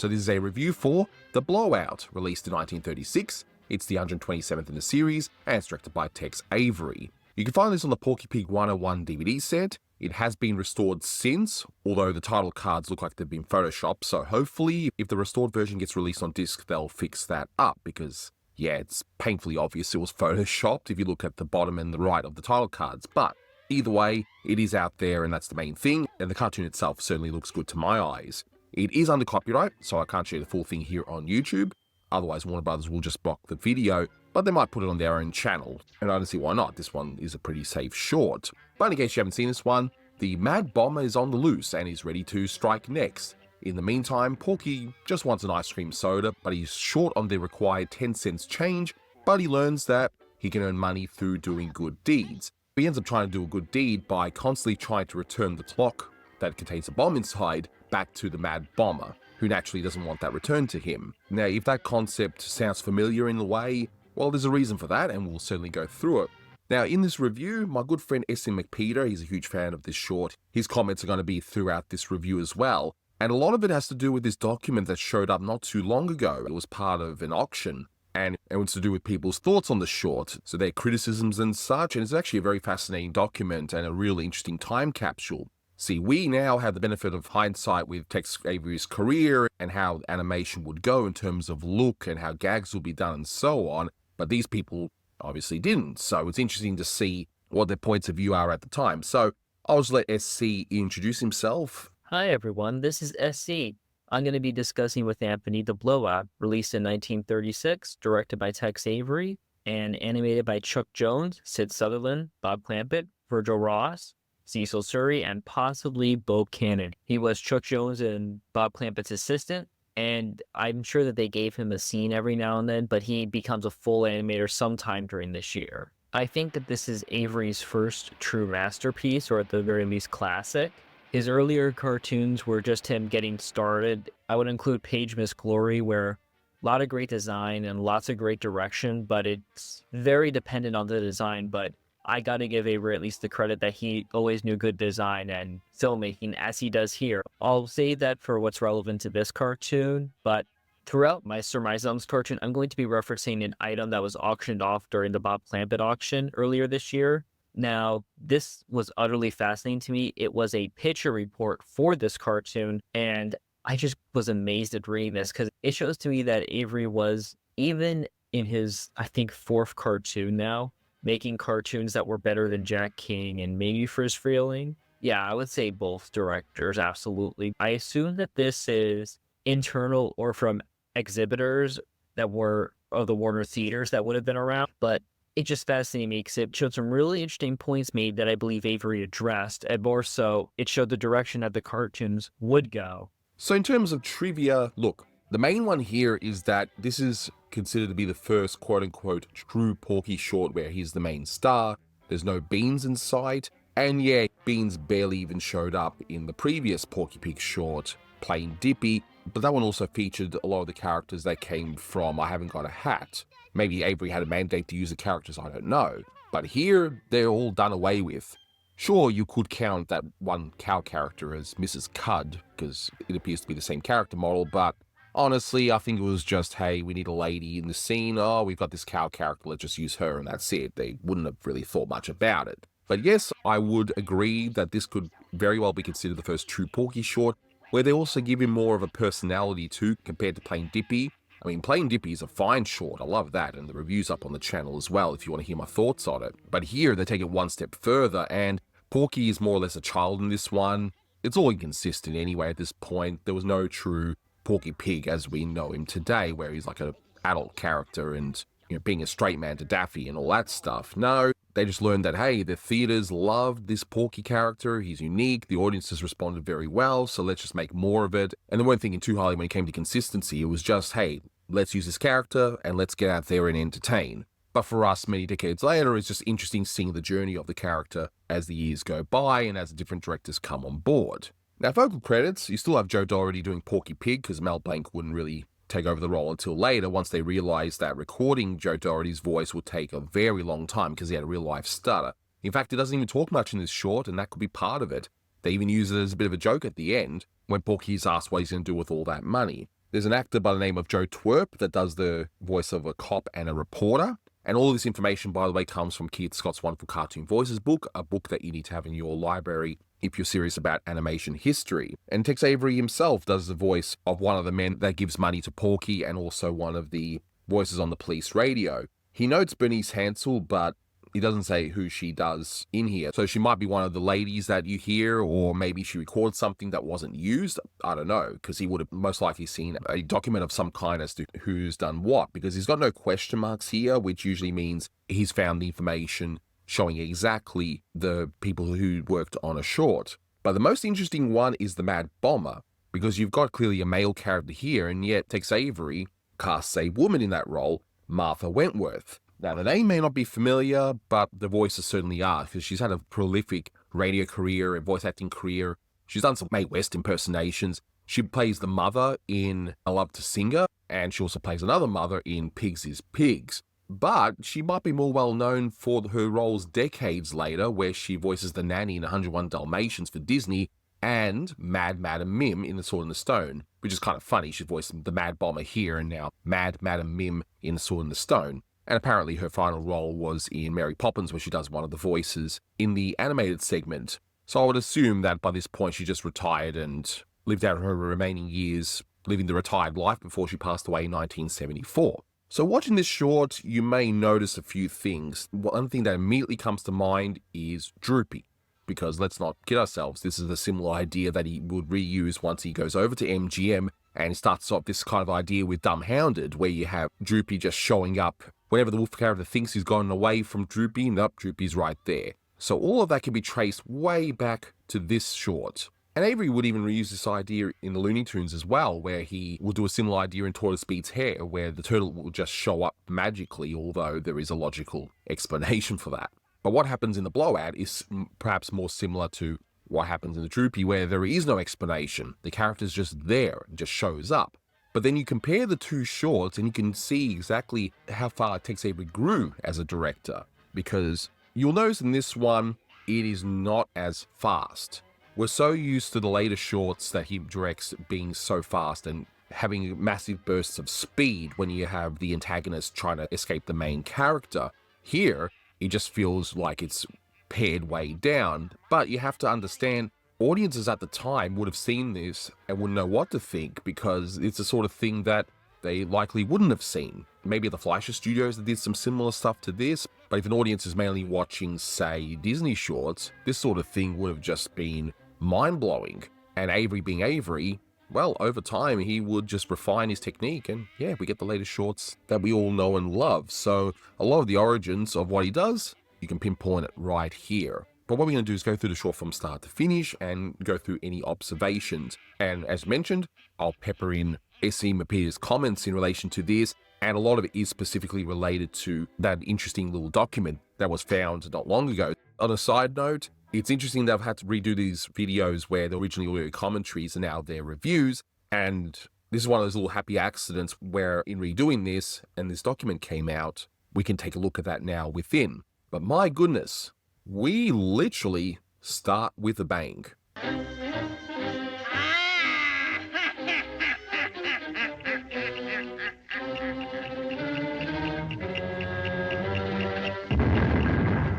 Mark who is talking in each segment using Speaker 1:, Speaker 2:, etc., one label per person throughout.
Speaker 1: So this is a review for The Blowout, released in 1936. It's the 127th in the series, and it's directed by Tex Avery. You can find this on the Porky Pig 101 DVD set. It has been restored since, although the title cards look like they've been photoshopped, so hopefully if the restored version gets released on disc, they'll fix that up, because yeah, it's painfully obvious it was photoshopped if you look at the bottom and the right of the title cards. But either way, it is out there and that's the main thing, and the cartoon itself certainly looks good to my eyes. It is under copyright, so I can't share the full thing here on YouTube. Otherwise, Warner Brothers will just block the video, but they might put it on their own channel, and I don't see why not. This one is a pretty safe short. But in case you haven't seen this one, the Mad Bomber is on the loose and is ready to strike next. In the meantime, Porky just wants an ice cream soda, but he's short on the required 10 cents change, but he learns that he can earn money through doing good deeds. He ends up trying to do a good deed by constantly trying to return the clock that contains a bomb inside back to the Mad Bomber, who naturally doesn't want that returned to him. Now, if that concept sounds familiar in a way, well, there's a reason for that, and we'll certainly go through it. Now, in this review, my good friend S.M. McPeter, he's a huge fan of this short. His comments are going to be throughout this review as well, and a lot of it has to do with this document that showed up not too long ago. It was part of an auction, and it was to do with people's thoughts on the short, so their criticisms and such, and it's actually a very fascinating document and a really interesting time capsule. See, we now have the benefit of hindsight with Tex Avery's career and how animation would go in terms of look and how gags will be done and so on, but these people obviously didn't, so it's interesting to see what their points of view are at the time. So I'll just let SC introduce himself.
Speaker 2: Hi everyone, this is SC. I'm going to be discussing with Anthony The Blowout, released in 1936, directed by Tex Avery, and animated by Chuck Jones, Sid Sutherland, Bob Clampett, Virgil Ross, Cecil Surrey, and possibly Bo Cannon. He was Chuck Jones and Bob Clampett's assistant, and I'm sure that they gave him a scene every now and then, but he becomes a full animator sometime during this year. I think that this is Avery's first true masterpiece, or at the very least classic. His earlier cartoons were just him getting started. I would include Page Miss Glory, where a lot of great design and lots of great direction, but it's very dependent on the design. But I gotta give Avery at least the credit that he always knew good design and filmmaking, as he does here. I'll say that for what's relevant to this cartoon, but throughout my Sir Mizum's cartoon, I'm going to be referencing an item that was auctioned off during the Bob Clampett auction earlier this year. Now, this was utterly fascinating to me. It was a picture report for this cartoon, and I just was amazed at reading this because it shows to me that Avery was, even in his, I think, fourth cartoon now, making cartoons that were better than Jack King and maybe Friz Freleng. Yeah, I would say both directors, absolutely. I assume that this is internal or from exhibitors that were of the Warner theaters that would have been around, but it just fascinated me because it showed some really interesting points made that I believe Avery addressed, and more so, it showed the direction that the cartoons would go.
Speaker 1: So in terms of trivia, look, the main one here is that this is considered to be the first quote-unquote true Porky short where he's the main star. There's no Beans in sight, and yeah, Beans barely even showed up in the previous Porky Pig short, Plain Dippy, but that one also featured a lot of the characters that came from I Haven't Got a Hat. Maybe Avery had a mandate to use the characters, I don't know. But here, they're all done away with. Sure, you could count that one cow character as Mrs. Cudd, because it appears to be the same character model, but honestly, I think it was just, hey, we need a lady in the scene, oh, we've got this cow character, let's just use her, and that's it. They wouldn't have really thought much about it. But yes, I would agree that this could very well be considered the first true Porky short, where they also give him more of a personality too, compared to Plain Dippy. I mean, Plain Dippy is a fine short, I love that, and the review's up on the channel as well if you want to hear my thoughts on it. But here, they take it one step further, and Porky is more or less a child in this one. It's all inconsistent anyway at this point. There was no true Porky Pig as we know him today, where he's like an adult character and, you know, being a straight man to Daffy and all that stuff. No, they just learned that, hey, the theaters loved this Porky character, he's unique, the audiences responded very well, so let's just make more of it. And they weren't thinking too highly when it came to consistency. It was just, hey, let's use this character and let's get out there and entertain. But for us, many decades later, it's just interesting seeing the journey of the character as the years go by and as the different directors come on board. Now, vocal credits, you still have Joe Dougherty doing Porky Pig, because Mel Blanc wouldn't really take over the role until later, once they realized that recording Joe Dougherty's voice would take a very long time because he had a real-life stutter. In fact, he doesn't even talk much in this short, and that could be part of it. They even use it as a bit of a joke at the end, when Porky's asked what he's going to do with all that money. There's an actor by the name of Joe Twerp that does the voice of a cop and a reporter. And all of this information, by the way, comes from Keith Scott's wonderful Cartoon Voices book, a book that you need to have in your library if you're serious about animation history. And Tex Avery himself does the voice of one of the men that gives money to Porky and also one of the voices on the police radio. He notes Bernice Hansel, but he doesn't say who she does in here. So she might be one of the ladies that you hear, or maybe she recorded something that wasn't used. I don't know, because he would have most likely seen a document of some kind as to who's done what, because he's got no question marks here, which usually means he's found the information showing exactly the people who worked on a short. But the most interesting one is the Mad Bomber, because you've got clearly a male character here, and yet Tex Avery casts a woman in that role, Martha Wentworth. Now, the name may not be familiar, but the voices certainly are, because she's had a prolific radio career and voice acting career. She's done some Mae West impersonations. She plays the mother in I Love to Singer, and she also plays another mother in Pigs is Pigs. But she might be more well known for her roles decades later, where she voices the nanny in 101 Dalmatians for Disney and Mad Madam Mim in The Sword and the Stone, which is kind of funny. She voiced the Mad Bomber here and now Mad Madam Mim in The Sword and the Stone. And apparently her final role was in Mary Poppins, where she does one of the voices in the animated segment. So I would assume that by this point she just retired and lived out her remaining years living the retired life before she passed away in 1974. So watching this short, you may notice a few things. One thing that immediately comes to mind is Droopy, because let's not kid ourselves, this is a similar idea that he would reuse once he goes over to MGM, and he starts off this kind of idea with Dumbhounded, where you have Droopy just showing up whenever the wolf character thinks he's gotten away from Droopy, and up, Droopy's right there. So all of that can be traced way back to this short. And Avery would even reuse this idea in the Looney Tunes as well, where he will do a similar idea in Tortoise Speed's Hair, where the turtle will just show up magically, although there is a logical explanation for that. But what happens in the Blowout is perhaps more similar to what happens in the Droopy, where there is no explanation. The character's just there, and just shows up. But then you compare the two shorts and you can see exactly how far Tex Avery grew as a director, because you'll notice in this one, it is not as fast. We're so used to the later shorts that he directs being so fast and having massive bursts of speed when you have the antagonist trying to escape the main character. Here, it just feels like it's pared way down, but you have to understand audiences at the time would have seen this and wouldn't know what to think, because it's the sort of thing that they likely wouldn't have seen. Maybe the Fleischer Studios that did some similar stuff to this, but if an audience is mainly watching, say, Disney shorts, this sort of thing would have just been mind-blowing. And Avery being Avery, well, over time, he would just refine his technique, and yeah, we get the latest shorts that we all know and love. So a lot of the origins of what he does, you can pinpoint it right here. But what we're going to do is go through the short from start to finish and go through any observations. And as mentioned, I'll pepper in S.E. Mapita's comments in relation to this, and a lot of it is specifically related to that interesting little document that was found not long ago. On a side note, it's interesting that I've had to redo these videos where the original audio commentaries are now their reviews, and this is one of those little happy accidents where in redoing this, and this document came out, we can take a look at that now within. But my goodness, we literally start with a bang.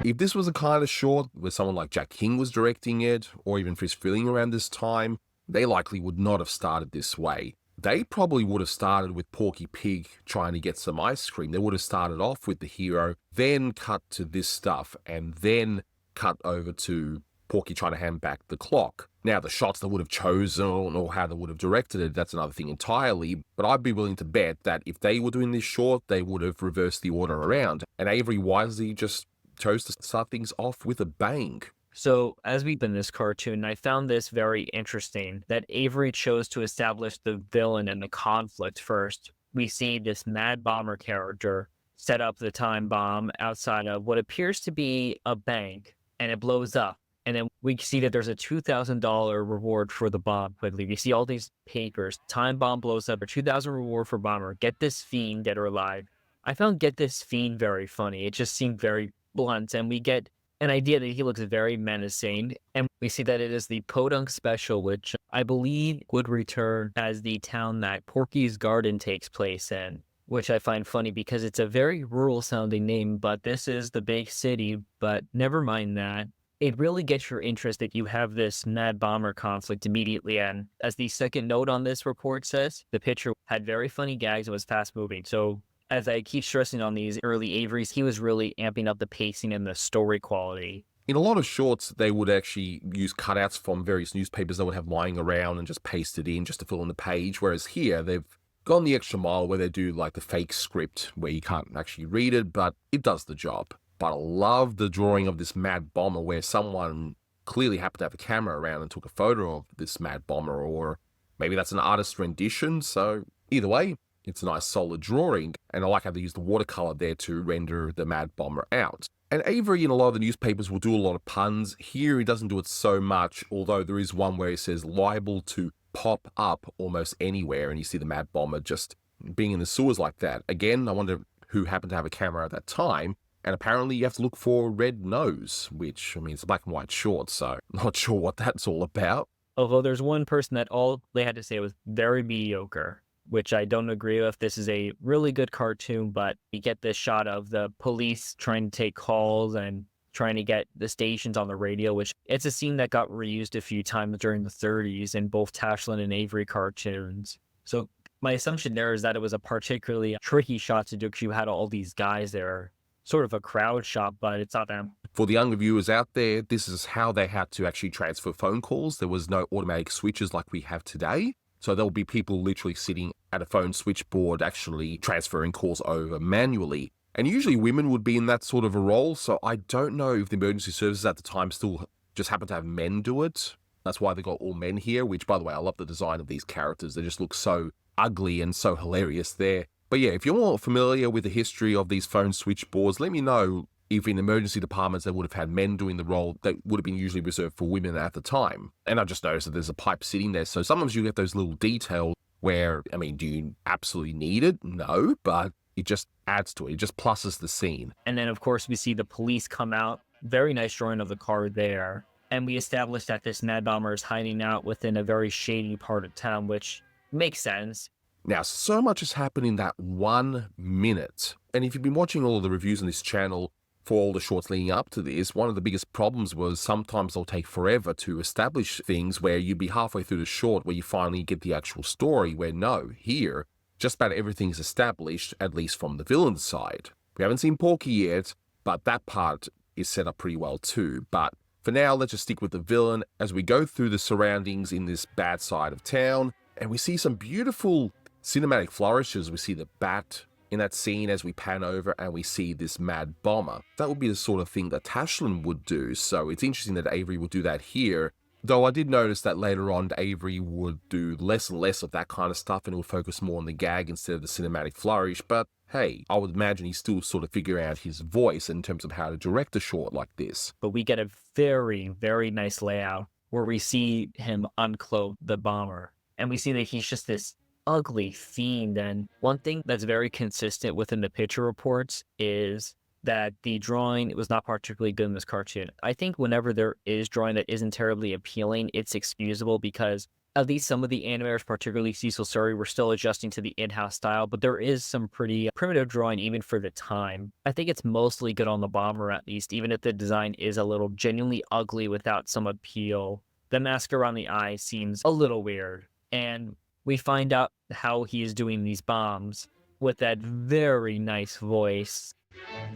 Speaker 1: If this was a kind of short where someone like Jack King was directing it, or even Friz Freleng around this time, they likely would not have started this way. They probably would have started with Porky Pig trying to get some ice cream. They would have started off with the hero, then cut to this stuff, and then cut over to Porky trying to hand back the clock. Now, the shots they would have chosen or how they would have directed it, that's another thing entirely, but I'd be willing to bet that if they were doing this short, they would have reversed the order around. And Avery wisely just chose to start things off with a bang.
Speaker 2: So, as we've been in this cartoon, I found this very interesting that Avery chose to establish the villain and the conflict first. We see this Mad Bomber character set up the time bomb outside of what appears to be a bank, and it blows up. And then we see that there's a $2,000 reward for the bomb quickly. We see all these papers. Time bomb blows up, a $2,000 reward for bomber. Get this fiend, dead or alive. I found get this fiend very funny. It just seemed very blunt, and we get an idea that he looks very menacing, and We see that it is the Podunk Special, which I believe would return as the town that Porky's Garden takes place in, which I find funny because it's a very rural sounding name, but this is the big city. But never mind that. It really gets your interest that you have this Mad Bomber conflict immediately. And as the second note on this report says, the picture had very funny gags and was fast moving. So as I keep stressing on these early Averys, he was really amping up the pacing and the story quality.
Speaker 1: In a lot of shorts, they would actually use cutouts from various newspapers they would have lying around and just paste it in just to fill in the page. Whereas here, they've gone the extra mile where they do like the fake script where you can't actually read it, but it does the job. But I love the drawing of this Mad Bomber where someone clearly happened to have a camera around and took a photo of this Mad Bomber, or maybe that's an artist's rendition. So either way, it's a nice solid drawing. And I like how they use the watercolor there to render the Mad Bomber out. And Avery in a lot of the newspapers will do a lot of puns. Here he doesn't do it so much, although there is one where he says liable to pop up almost anywhere, and you see the Mad Bomber just being in the sewers like that. Again, I wonder who happened to have a camera at that time. And apparently you have to look for Red Nose, which, I mean, it's a black and white short, so not sure what that's all about.
Speaker 2: Although there's one person that all they had to say was very mediocre, which I don't agree with. This is a really good cartoon, but you get this shot of the police trying to take calls and trying to get the stations on the radio, which it's a scene that got reused a few times during the 30s in both Tashlin and Avery cartoons. So my assumption there is that it was a particularly tricky shot to do because you had all these guys there. Sort of a crowd shot, but it's not them.
Speaker 1: For the younger viewers out there, this is how they had to actually transfer phone calls. There was no automatic switches like we have today. So there'll be people literally sitting at a phone switchboard actually transferring calls over manually. And usually women would be in that sort of a role. So I don't know if the emergency services at the time still just happen to have men do it. That's why they got all men here, which, by the way, I love the design of these characters. They just look so ugly and so hilarious there. But yeah, if you're more familiar with the history of these phone switchboards, let me know if in emergency departments they would have had men doing the role that would have been usually reserved for women at the time. And I just noticed that there's a pipe sitting there. So sometimes you get those little details where, I mean, do you absolutely need it? No, but it just adds to it. It just pluses the scene.
Speaker 2: And then, of course, we see the police come out. Very nice drawing of the car there. And we establish that this Mad Bomber is hiding out within a very shady part of town, which makes sense.
Speaker 1: Now, so much has happened in that 1 minute. And if you've been watching all of the reviews on this channel for all the shorts leading up to this, one of the biggest problems was sometimes they'll take forever to establish things where you'd be halfway through the short where you finally get the actual story, where no, here, just about everything is established, at least from the villain's side. We haven't seen Porky yet, but that part is set up pretty well too. But for now, let's just stick with the villain as we go through the surroundings in this bad side of town, and we see some beautiful cinematic flourishes. We see the bat in that scene as we pan over, and we see this Mad Bomber. That would be the sort of thing that Tashlin would do, so it's interesting that Avery would do that here. Though I did notice that later on Avery would do less and less of that kind of stuff and it would focus more on the gag instead of the cinematic flourish, but hey, I would imagine he's still sort of figuring out his voice in terms of how to direct a short like this.
Speaker 2: But we get a very, very nice layout where we see him uncloak the bomber, and we see that he's just this ugly fiend. And one thing that's very consistent within the picture reports is that the drawing was not particularly good in this cartoon. I think whenever there is drawing that isn't terribly appealing, it's excusable because at least some of the animators, particularly Cecil Surrey, were still adjusting to the in-house style, but there is some pretty primitive drawing even for the time. I think it's mostly good on the bomber at least, even if the design is a little genuinely ugly without some appeal. The mask around the eye seems a little weird, and we find out how he is doing these bombs with that very nice voice.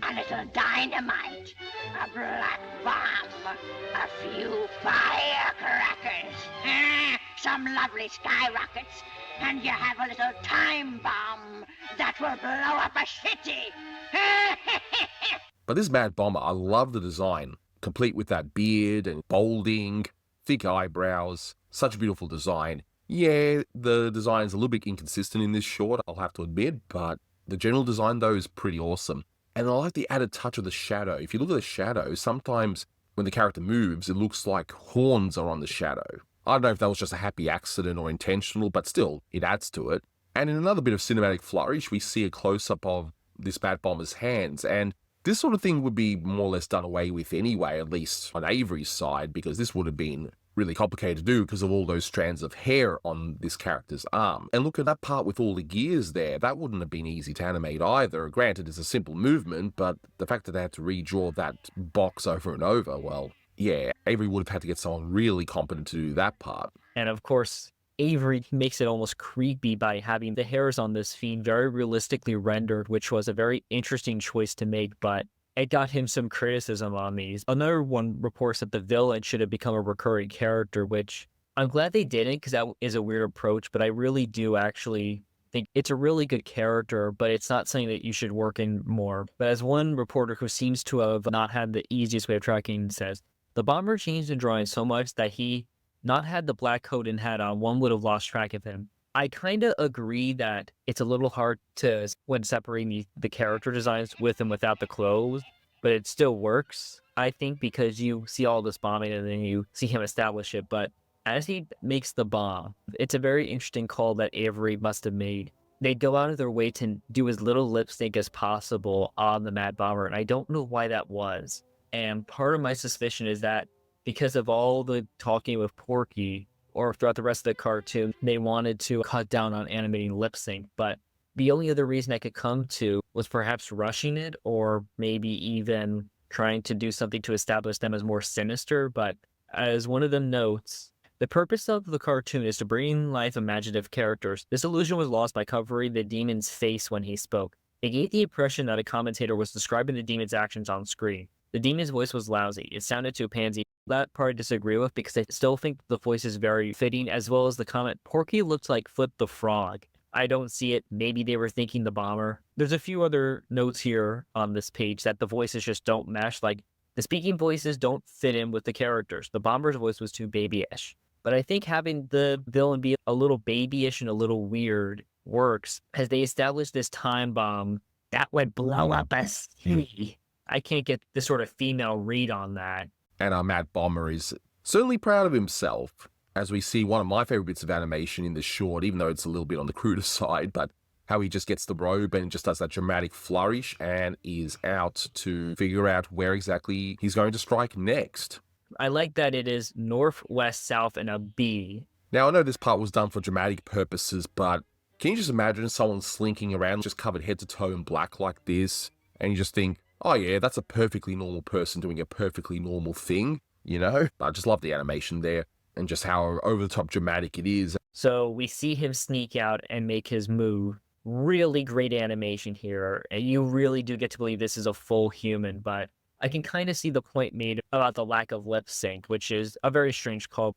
Speaker 3: A little dynamite, a black bomb, a few firecrackers, some lovely skyrockets, and you have a little time bomb that will blow up a city.
Speaker 1: But this Mad Bomber, I love the design, complete with that beard and balding, thick eyebrows, such a beautiful design. Yeah, the design's a little bit inconsistent in this short, I'll have to admit, but the general design though is pretty awesome. And I like the added touch of the shadow. If you look at the shadow, sometimes when the character moves, it looks like horns are on the shadow. I don't know if that was just a happy accident or intentional, but still, it adds to it. And in another bit of cinematic flourish, we see a close-up of this Mad Bomber's hands. And This sort of thing would be more or less done away with anyway, at least on Avery's side, because this would have been really complicated to do because of all those strands of hair on this character's arm. And look at that part with all the gears there. That wouldn't have been easy to animate either. Granted, it's a simple movement, but the fact that they had to redraw that box over and over, well, yeah, Avery would have had to get someone really competent to do that part.
Speaker 2: And of course, Avery makes it almost creepy by having the hairs on this fiend very realistically rendered, which was a very interesting choice to make, but it got him some criticism on these. Another one reports that the villain should have become a recurring character, which I'm glad they didn't because that is a weird approach, but I really do actually think it's a really good character, but it's not something that you should work in more. But as one reporter who seems to have not had the easiest way of tracking says, the bomber changed in drawing so much that he not had the black coat and hat on, one would have lost track of him. I kind of agree that it's a little hard to when separating the character designs with and without the clothes, but it still works, I think, because you see all this bombing and then you see him establish it. But as he makes the bomb, it's a very interesting call that Avery must have made. They go out of their way to do as little lip sync as possible on the Mad Bomber, and I don't know why that was. And part of my suspicion is that because of all the talking with Porky, or throughout the rest of the cartoon, they wanted to cut down on animating lip sync. But the only other reason I could come to was perhaps rushing it, or maybe even trying to do something to establish them as more sinister. But as one of them notes, the purpose of the cartoon is to bring life imaginative characters. This illusion was lost by covering the demon's face when he spoke. It gave the impression that a commentator was describing the demon's actions on screen. The demon's voice was lousy. It sounded too pansy. That part I disagree with because I still think the voice is very fitting, as well as the comment, Porky looked like Flip the Frog. I don't see it. Maybe they were thinking the bomber. There's a few other notes here on this page that the voices just don't mesh. Like, the speaking voices don't fit in with the characters. The bomber's voice was too babyish. But I think having the villain be a little babyish and a little weird works, as they establish this time bomb that would blow up a city. I can't get this sort of female read on that.
Speaker 1: And our Mad Bomber is certainly proud of himself, as we see one of my favorite bits of animation in this short, even though it's a little bit on the cruder side, but how he just gets the robe and just does that dramatic flourish and is out to figure out where exactly he's going to strike next.
Speaker 2: I like that it is north, west, south, and a B.
Speaker 1: Now, I know this part was done for dramatic purposes, but can you just imagine someone slinking around just covered head to toe in black like this, and you just think, oh yeah, that's a perfectly normal person doing a perfectly normal thing, you know? I just love the animation there and just how over-the-top dramatic it is.
Speaker 2: So we see him sneak out and make his move. Really great animation here, and you really do get to believe this is a full human, but I can kind of see the point made about the lack of lip sync, which is a very strange call.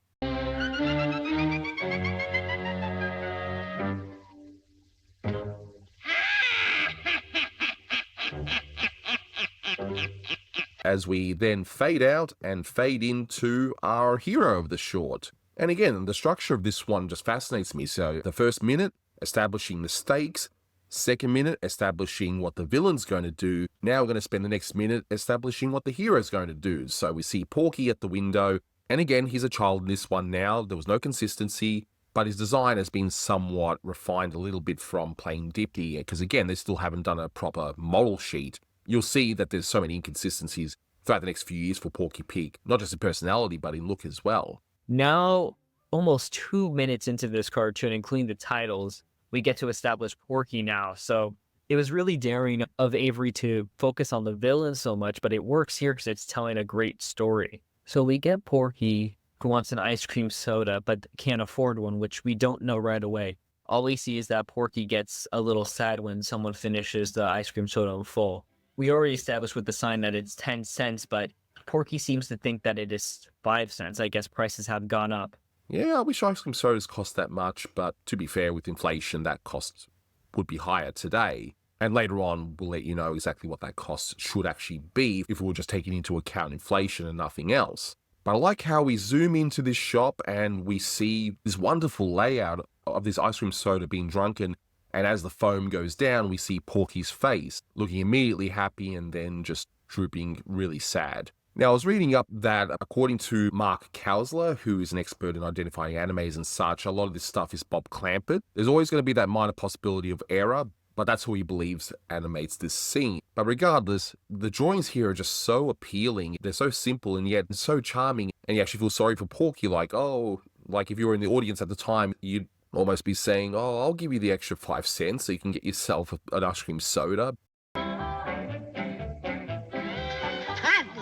Speaker 1: As we then fade out and fade into our hero of the short. And again, the structure of this one just fascinates me. So the first minute, establishing the stakes. Second minute, establishing what the villain's going to do. Now we're going to spend the next minute establishing what the hero's going to do. So we see Porky at the window. And again, he's a child in this one now. There was no consistency, but his design has been somewhat refined a little bit from plain Dougherty, because again, they still haven't done a proper model sheet. You'll see that there's so many inconsistencies throughout the next few years for Porky Pig, not just in personality, but in look as well.
Speaker 2: Now, almost 2 minutes into this cartoon, including the titles, we get to establish Porky now. So it was really daring of Avery to focus on the villain so much, but it works here because it's telling a great story. So we get Porky, who wants an ice cream soda, but can't afford one, which we don't know right away. All we see is that Porky gets a little sad when someone finishes the ice cream soda in full. We already established with the sign that it's 10 cents, but Porky seems to think that it is 5 cents. I guess prices have gone up.
Speaker 1: Yeah, I wish ice cream sodas cost that much, but to be fair, with inflation, that cost would be higher today. And later on, we'll let you know exactly what that cost should actually be if we were just taking into account inflation and nothing else. But I like how we zoom into this shop and we see this wonderful layout of this ice cream soda being drunken. And as the foam goes down, we see Porky's face, looking immediately happy and then just drooping really sad. Now, I was reading up that according to Mark Kausler, who is an expert in identifying animes and such, a lot of this stuff is Bob Clampett. There's always going to be that minor possibility of error, but that's who he believes animates this scene. But regardless, the drawings here are just so appealing. They're so simple and yet so charming, and you actually feel sorry for Porky, like, oh, like if you were in the audience at the time, you'd almost be saying, oh, I'll give you the extra 5 cents so you can get yourself an ice cream soda.
Speaker 3: 5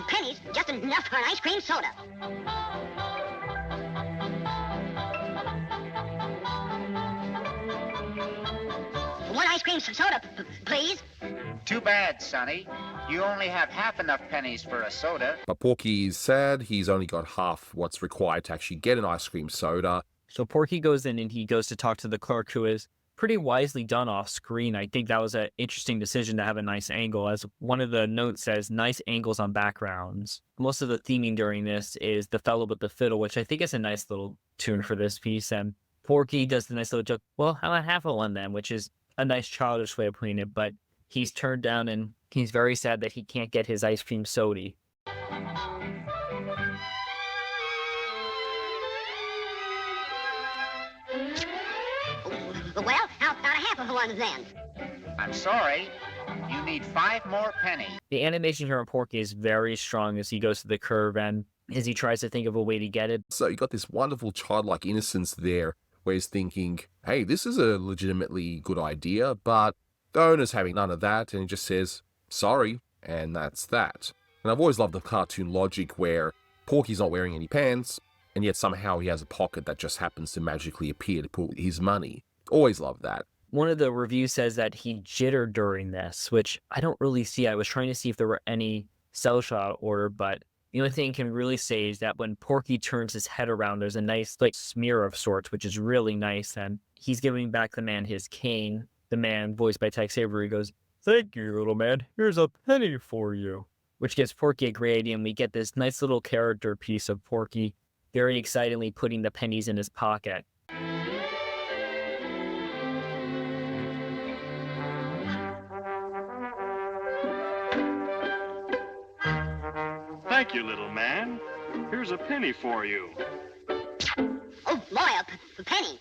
Speaker 3: pennies, just enough for an ice cream soda. One ice cream soda, please.
Speaker 4: Too bad, Sonny. You only have half enough pennies for a soda.
Speaker 1: But Porky is sad. He's only got half what's required to actually get an ice cream soda.
Speaker 2: So Porky goes in and he goes to talk to the clerk, who is pretty wisely done off screen. I think that was an interesting decision to have a nice angle. As one of the notes says, nice angles on backgrounds. Most of the theming during this is The Fellow with the Fiddle, which I think is a nice little tune for this piece. And Porky does the nice little joke, well, how about half of one then, which is a nice childish way of putting it, but he's turned down and he's very sad that he can't get his ice cream soda.
Speaker 3: Well, how about a half of one then?
Speaker 4: I'm sorry. You need 5 more pennies.
Speaker 2: The animation here on Porky is very strong as he goes to the curve and as he tries to think of a way to get it.
Speaker 1: So you got this wonderful childlike innocence there, where he's thinking, hey, this is a legitimately good idea, but the owner's having none of that, and he just says, sorry, and that's that. And I've always loved the cartoon logic where Porky's not wearing any pants, and yet somehow he has a pocket that just happens to magically appear to put his money. Always loved that.
Speaker 2: One of the reviews says that he jittered during this, which I don't really see. I was trying to see if there were any cell shot order, but the only thing I can really say is that when Porky turns his head around, there's a nice like smear of sorts, which is really nice. And he's giving back the man his cane. The man, voiced by Tex Avery, goes, "Thank you, little man. Here's a penny for you." Which gives Porky a great idea, and we get this nice little character piece of Porky very excitingly putting the pennies in his pocket.
Speaker 5: Thank you, little man. Here's a penny for you.
Speaker 3: Oh, boy, a penny.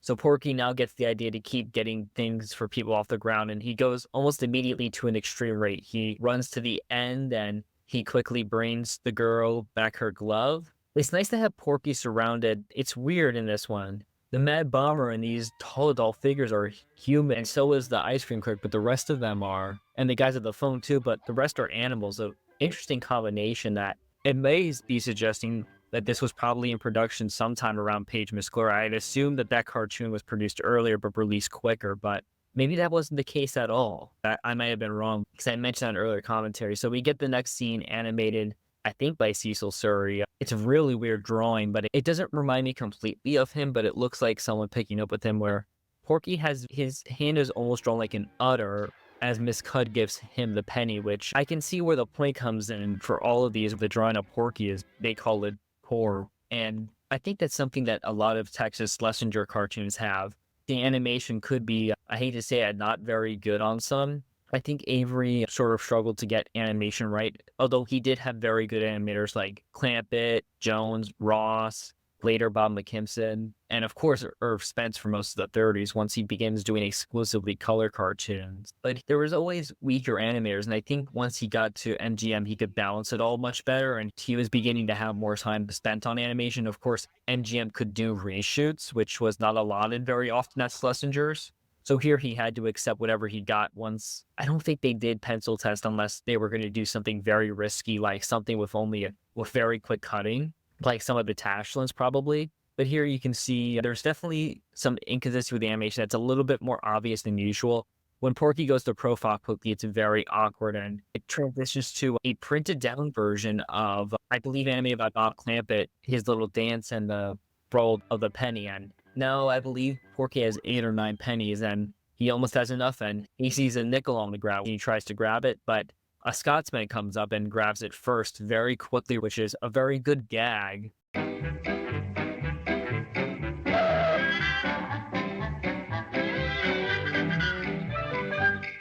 Speaker 2: So Porky now gets the idea to keep getting things for people off the ground, and he goes almost immediately to an extreme rate. He runs to the end, and he quickly brings the girl back her glove. It's nice to have Porky surrounded. It's weird in this one. The Mad Bomber and these tall adult figures are human, and so is the ice cream clerk, but the rest of them are, and the guys at the phone too, but the rest are animals. An interesting combination that it may be suggesting that this was probably in production sometime around Page Miss Clara. I'd assume that that cartoon was produced earlier but released quicker, but maybe that wasn't the case at all. I might have been wrong, because I mentioned that in earlier commentary. So we get the next scene animated, I think by Cecil Surrey. It's a really weird drawing, but it doesn't remind me completely of him, but it looks like someone picking up with him, where Porky has his hand is almost drawn like an udder as Miss Cud gives him the penny, which I can see where the point comes in for all of these. The drawing of Porky is, they call it poor. And I think that's something that a lot of Texas Schlesinger cartoons have. The animation could be, I hate to say it, not very good on some. I think Avery sort of struggled to get animation right, although he did have very good animators like Clampett, Jones, Ross, later Bob McKimson, and of course Irv Spence for most of the 30s once he begins doing exclusively color cartoons. But there was always weaker animators, and I think once he got to MGM, he could balance it all much better, and he was beginning to have more time spent on animation. Of course, MGM could do reshoots, which was not allotted very often at Schlesinger's. So here he had to accept whatever he got once. I don't think they did pencil test unless they were going to do something very risky, like something with very quick cutting, like some of the Tashlins probably. But here you can see there's definitely some inconsistency with the animation that's a little bit more obvious than usual. When Porky goes to profile quickly, it's very awkward, and it transitions to a printed down version of, I believe, animated by Bob Clampett, his little dance and the roll of the penny. And now I believe Porky has 8 or 9 pennies, and he almost has enough, and he sees a nickel on the ground. He tries to grab it, but a Scotsman comes up and grabs it first very quickly, which is a very good gag.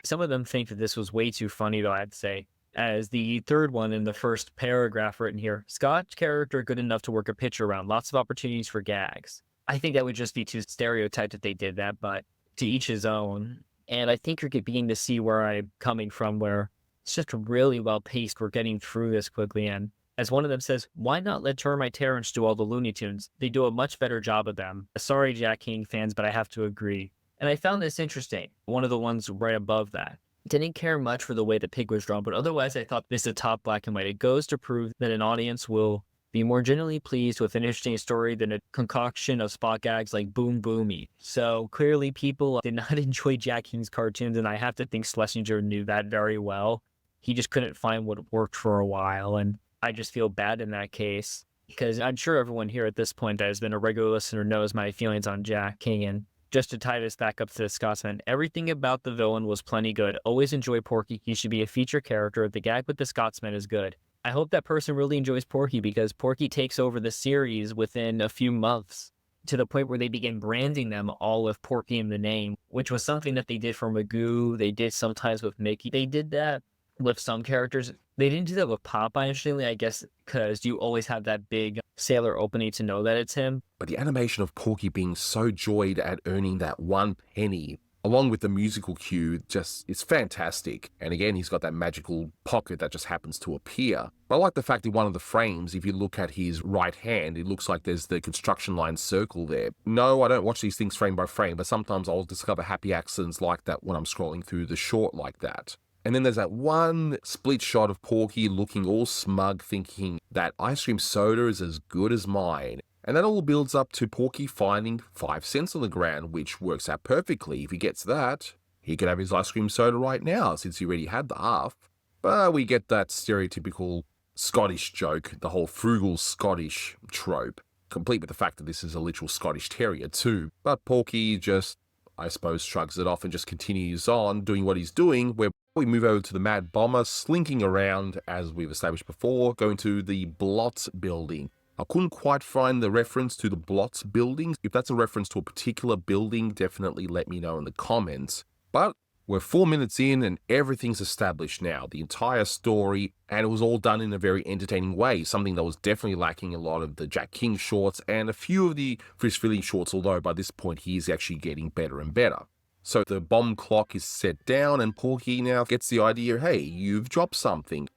Speaker 2: Some of them think that this was way too funny, though, I'd say. As the third one in the first paragraph written here, Scott's character good enough to work a picture around, lots of opportunities for gags. I think that would just be too stereotyped if they did that, but to each his own. And I think you're beginning to see where I'm coming from, where it's just really well paced. We're getting through this quickly. And as one of them says, why not let Termite Terrence do all the Looney Tunes? They do a much better job of them. Sorry, Jack King fans, but I have to agree. And I found this interesting. One of the ones right above that. Didn't care much for the way the pig was drawn, but otherwise I thought this is a top black and white. It goes to prove that an audience will be more generally pleased with an interesting story than a concoction of spot gags like Boom Boomy. So clearly people did not enjoy Jack King's cartoons, and I have to think Schlesinger knew that very well. He just couldn't find what worked for a while, and I just feel bad in that case, because I'm sure everyone here at this point that has been a regular listener knows my feelings on Jack King. And just to tie this back up to the Scotsman, everything about the villain was plenty good. Always enjoy Porky. He should be a feature character. The gag with the Scotsman is good. I hope that person really enjoys Porky, because Porky takes over the series within a few months to the point where they begin branding them all with Porky in the name, which was something that they did for Magoo. They did sometimes with Mickey. They did that with some characters. They didn't do that with Popeye, interestingly, I guess, because you always have that big sailor opening to know that it's him.
Speaker 1: But the animation of Porky being so joyed at earning that 1 penny, along with the musical cue, just is fantastic. And again, he's got that magical pocket that just happens to appear. I like the fact that one of the frames, if you look at his right hand, it looks like there's the construction line circle there. No, I don't watch these things frame by frame, but sometimes I'll discover happy accidents like that when I'm scrolling through the short like that. And then there's that one split shot of Porky looking all smug, thinking that ice cream soda is as good as mine. And that all builds up to Porky finding 5 cents on the ground, which works out perfectly. If he gets that, he could have his ice cream soda right now, since he already had the half. But we get that stereotypical Scottish joke, the whole frugal Scottish trope, complete with the fact that this is a literal Scottish terrier too. But Porky just, I suppose, shrugs it off and just continues on doing what he's doing, where we move over to the Mad Bomber slinking around, as we've established before, going to the Blot building. I couldn't quite find the reference to the Blot building. If that's a reference to a particular building, definitely let me know in the comments. But we're 4 minutes in and everything's established now, the entire story, and it was all done in a very entertaining way, something that was definitely lacking in a lot of the Jack King shorts and a few of the Frisch Philly shorts, although by this point he is actually getting better and better. So the bomb clock is set down and Porky now gets the idea, hey, you've dropped something.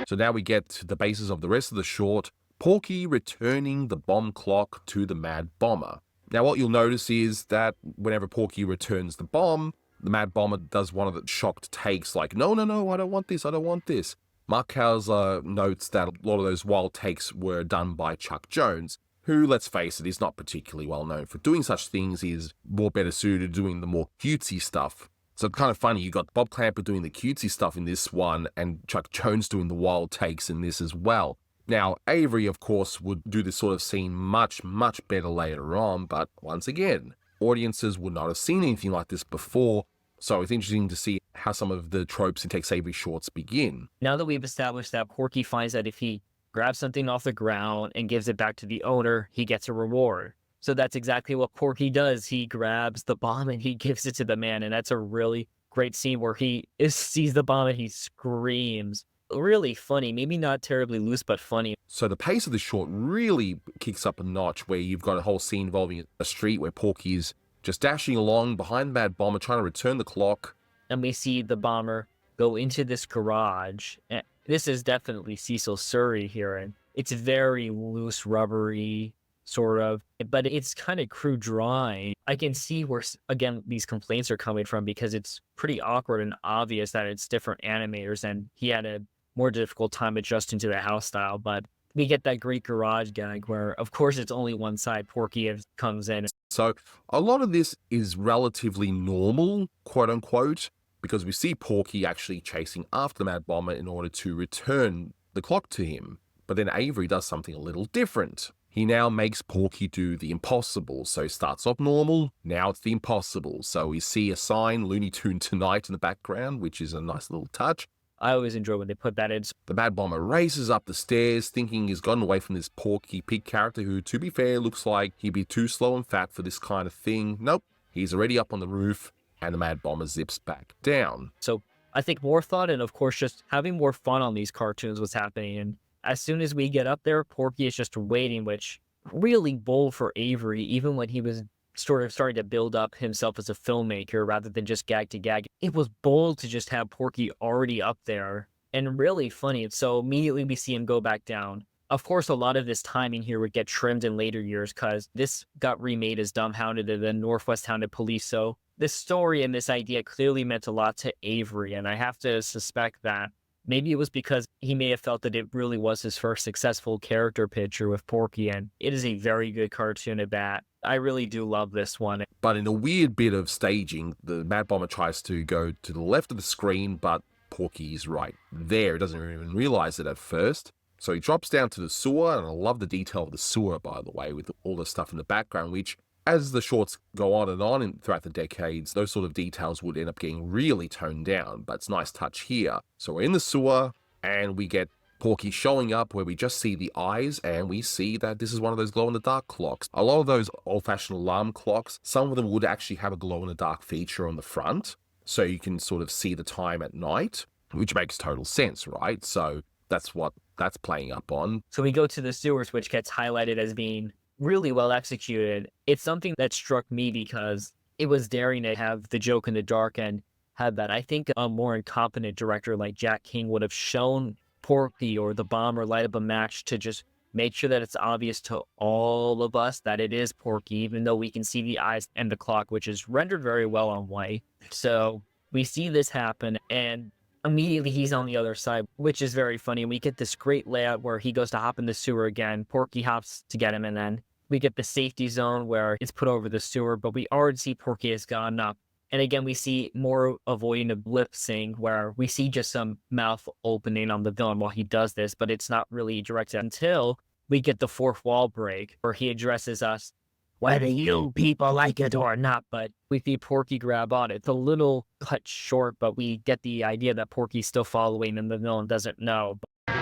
Speaker 1: So now we get to the basis of the rest of the short, Porky returning the bomb clock to the Mad Bomber. Now what you'll notice is that whenever Porky returns the bomb, the Mad Bomber does one of the shocked takes like, no, I don't want this, I don't want this. Mark Hauser notes that a lot of those wild takes were done by Chuck Jones, who, let's face it, is not particularly well known for doing such things. He is more better suited to doing the more cutesy stuff. So it's kind of funny, you got Bob Clampett doing the cutesy stuff in this one and Chuck Jones doing the wild takes in this as well. Now, Avery, of course, would do this sort of scene much better later on, but once again, audiences would not have seen anything like this before, so it's interesting to see how some of the tropes in Tex Avery shorts begin.
Speaker 2: Now that we've established that Porky finds that if he grabs something off the ground and gives it back to the owner, he gets a reward. So that's exactly what Porky does. He grabs the bomb and he gives it to the man. And that's a really great scene where he sees the bomb and he screams. Really funny, maybe not terribly loose, but funny.
Speaker 1: So the pace of the short really kicks up a notch, where you've got a whole scene involving a street where Porky is just dashing along behind the Mad Bomber trying to return the clock.
Speaker 2: And we see the bomber go into this garage. And this is definitely Cecil Surrey here. And it's very loose, rubbery, sort of, but it's kind of crude drawing. I can see where, again, these complaints are coming from, because it's pretty awkward and obvious that it's different animators and he had a more difficult time adjusting to the house style. But we get that great garage gag where, of course, it's only one side. Porky comes in.
Speaker 1: So a lot of this is relatively normal, quote unquote, because we see Porky actually chasing after the Mad Bomber in order to return the clock to him. But then Avery does something a little different. He now makes Porky do the impossible. So he starts off normal, now it's the impossible. So we see a sign, Looney Tune Tonight, in the background, which is a nice little touch.
Speaker 2: I always enjoy when they put that in.
Speaker 1: The Mad Bomber races up the stairs, thinking he's gotten away from this Porky Pig character who, to be fair, looks like he'd be too slow and fat for this kind of thing. Nope, he's already up on the roof, and the Mad Bomber zips back down.
Speaker 2: So I think more thought and, of course, just having more fun on these cartoons was happening. And as soon as we get up there, Porky is just waiting, which really bold for Avery, even when he was sort of starting to build up himself as a filmmaker rather than just gag to gag. It was bold to just have Porky already up there and really funny. So immediately we see him go back down. Of course, a lot of this timing here would get trimmed in later years because this got remade as Dumbhounded and then Northwest Hounded Police. So this story and this idea clearly meant a lot to Avery. And I have to suspect that maybe it was because he may have felt that it really was his first successful character picture with Porky. And it is a very good cartoon at that. I really do love this one.
Speaker 1: But in a weird bit of staging, the Mad Bomber tries to go to the left of the screen, but Porky's right there. He doesn't even realize it at first. So he drops down to the sewer, and I love the detail of the sewer, by the way, with all the stuff in the background, which, as the shorts go on and throughout the decades, those sort of details would end up getting really toned down, but it's a nice touch here. So we're in the sewer, and we get Porky showing up where we just see the eyes, and we see that this is one of those glow-in-the-dark clocks. A lot of those old-fashioned alarm clocks, some of them would actually have a glow-in-the-dark feature on the front, so you can sort of see the time at night, which makes total sense, right? So that's what that's playing up on.
Speaker 2: So we go to the sewers, which gets highlighted as being really well executed. It's something that struck me because it was daring to have the joke in the dark and have that. I think a more incompetent director like Jack King would have shown Porky or the Bomber light up a match to just make sure that it's obvious to all of us that it is Porky, even though we can see the eyes and the clock, which is rendered very well on white. So we see this happen, and immediately he's on the other side, which is very funny. And we get this great layout where he goes to hop in the sewer again. Porky hops to get him, and then we get the safety zone where it's put over the sewer, but we already see Porky has gone up. And again, we see more avoiding of lip sync where we see just some mouth opening on the villain while he does this, but it's not really directed until we get the fourth wall break where he addresses us, whether you people like it or not, but we see Porky grab on it. It's a little cut short, but we get the idea that Porky's still following and the villain doesn't know.
Speaker 3: Now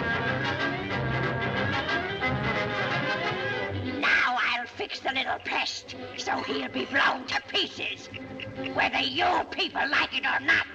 Speaker 3: I'll fix the little pest so he'll be blown to pieces, whether you people like it or not.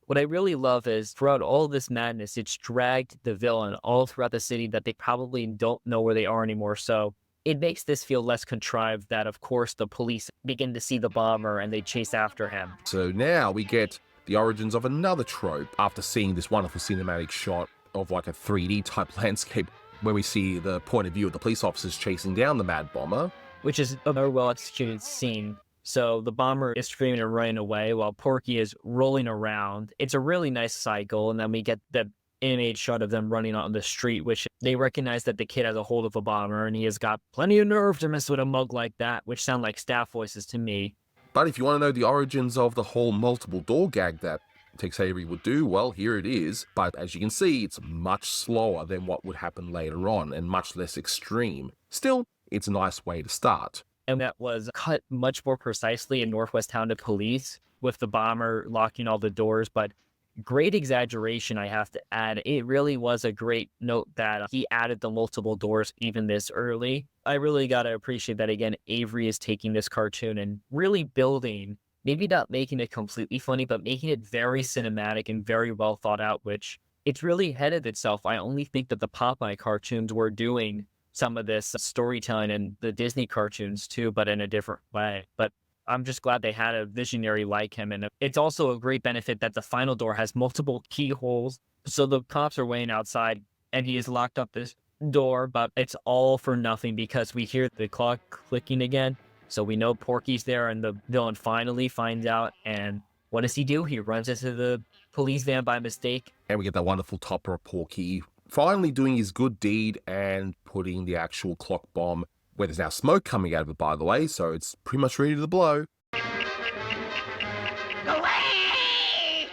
Speaker 2: What I really love is throughout all this madness, it's dragged the villain all throughout the city that they probably don't know where they are anymore. So it makes this feel less contrived that, of course, the police begin to see the bomber and they chase after him.
Speaker 1: So now we get the origins of another trope after seeing this wonderful cinematic shot of like a 3D type landscape where we see the point of view of the police officers chasing down the Mad Bomber.
Speaker 2: Which is a very well executed scene. So the bomber is screaming and running away while Porky is rolling around. It's a really nice cycle. And then we get the animated shot of them running on the street, which they recognize that the kid has a hold of a bomber and he has got plenty of nerve to mess with a mug like that, which sound like staff voices to me.
Speaker 1: But if you want to know the origins of the whole multiple door gag that Tex Avery would do, well, here it is. But as you can see, it's much slower than what would happen later on and much less extreme. Still, it's a nice way to start.
Speaker 2: And that was cut much more precisely in Northwest Hounded Police with the bomber locking all the doors, but great exaggeration, I have to add. It really was a great note that he added the multiple doors even this early. I really got to appreciate that, again, Avery is taking this cartoon and really building, maybe not making it completely funny, but making it very cinematic and very well thought out, which it's really ahead of itself. I only think that the Popeye cartoons were doing some of this storytelling and the Disney cartoons too, but in a different way. But I'm just glad they had a visionary like him. And it's also a great benefit that the final door has multiple keyholes. So the cops are waiting outside and he has locked up this door, but it's all for nothing because we hear the clock clicking again. So we know Porky's there and the villain finally finds out. And what does he do? He runs into the police van by mistake.
Speaker 1: And we get that wonderful topper of Porky finally doing his good deed and putting the actual clock bomb, where there's now smoke coming out of it, by the way, so it's pretty much ready to blow.
Speaker 3: Away!